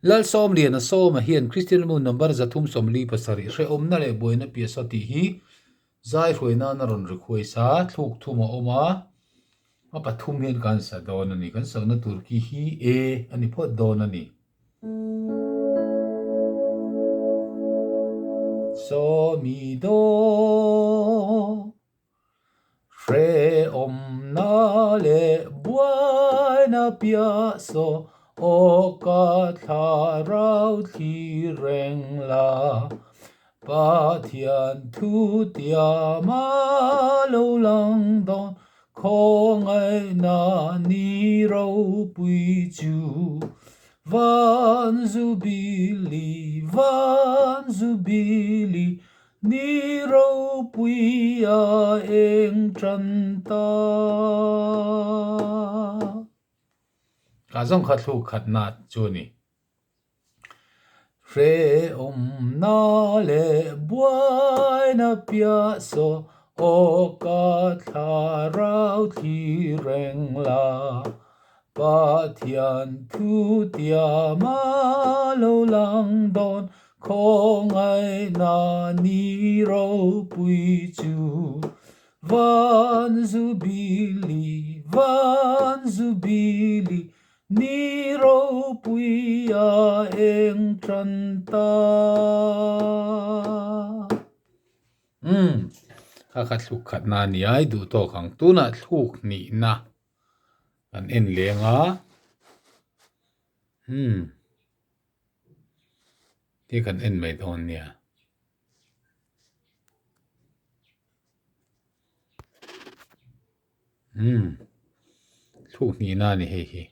lal som lian a som a hian Christian mun number zathum somli pasari hre omna le boina piasa ti hi zai hruina na ron rikhoi sa thluk thuma oma a pathum hian kan sa don ani kan sakna turki hi e ani phot don ani so mi do hre omna le boina piasa o ka tharau thi reng la Pathian thu tia ma lo lang don khong ai na ni ro pui chu van zu bili ni ro pui a eng tran ta ka zong khat lu khat na chu ni hre na le boina piasa o ka tharau thi reng la Pathian thu tia ma lo lang don khong ai na ni ro pui chu van zu bili ni ro pui a eng tran ta kha thluk khat na ni ai du to khang tu na thluk ni na an en lenga ti kan en mai thon nia thluk ni na ni hei hi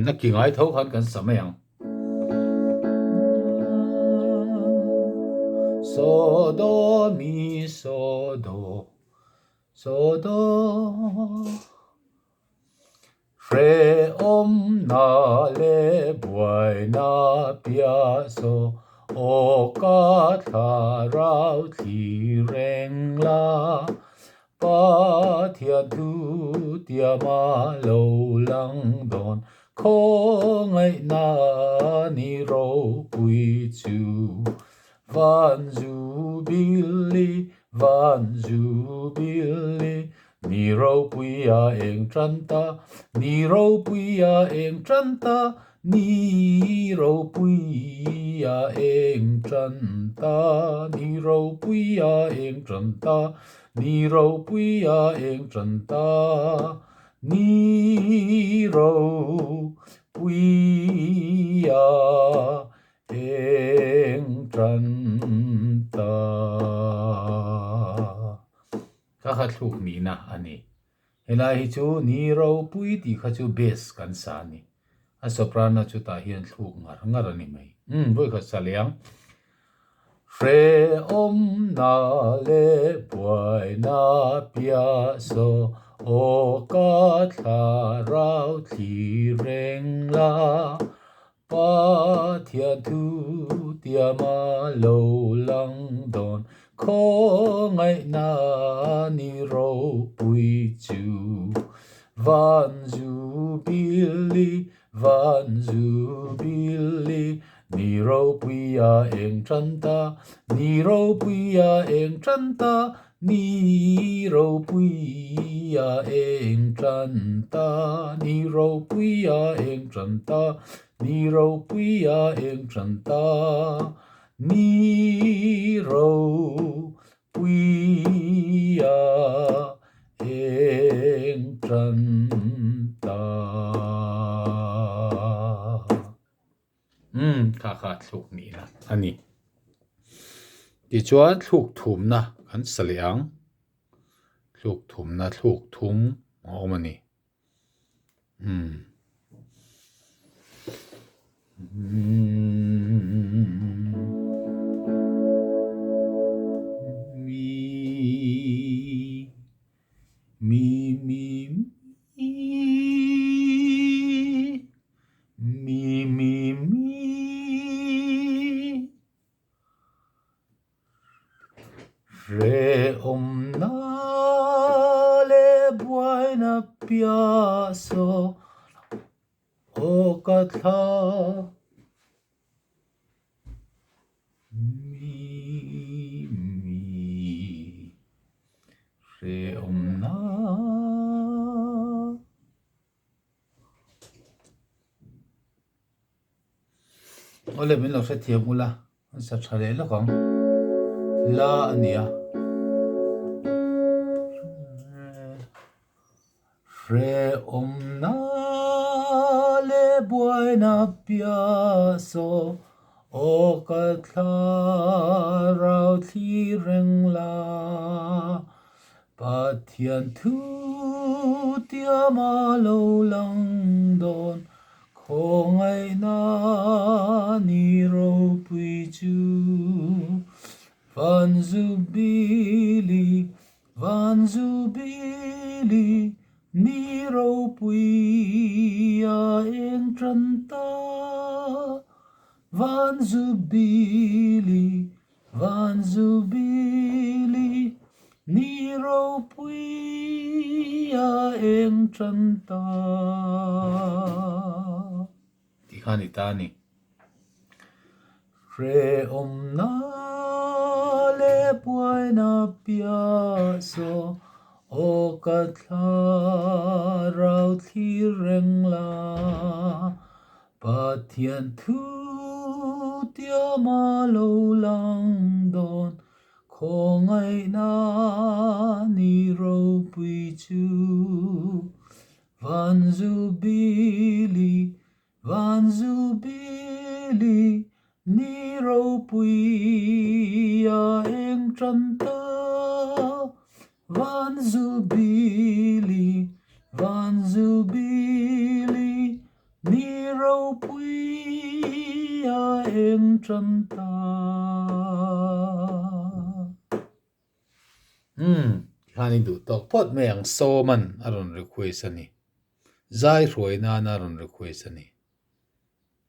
na ki ngai tho khan kan samayang so do mi so do hre na le buai na piasa o ka tharau thi reng la Pathian thu tia ma lo lang don khong ai na ni ro pui chu van zu bili ni ro pui a eng tran ta ni ro pui a eng tran ta ni ro pui a eng tran ta ni ro pui a eng tran ta ni ro pui a eng tran ta ni ro pui a eng tran ta ka kha thluk ni na ani helai hi chu ni ro pui ti kha chu bass kan sa ni a soprano chu ta hian thluk ngar ani mai voi kha saliang hre na le buai na piasa o ka tharau thi reng la Pathian thu tia ma lo lang don khong ai na ni ro pui chu van zu bili ni ro pui a eng tran ta ni ro pui a eng tran ta ni ro pui a eng tran ta ni ro pui a eng tran ta ni ro pui a eng tran ta ni ro pui a eng tran ta kha thluk ni na ani ti chuan thluk thum na kan saliang thluk thum na thluk thum omani Hre na le buai na piasa ka tha mi re om na ole min lo sa thiam ula sa thale la kong la ania re om na le buena piaso o ka tha rau thi reng la Pathian thu tia ma lo lang don khong ai na ni ro pui chu van zubili ni ro pui a eng tran ta van zubili ni ro pui a eng tran ta ti khani ta ni re om na le buena piaso o ka tha rau thi reng la Pathian thu tia ma lo lang don khong ai na ni ro pui chu van zubili ni ro pui a eng tran ta van zubili ni ro pui a eng tran ta hani du tok pot me ang so man aron request ani zai roi na aron request ani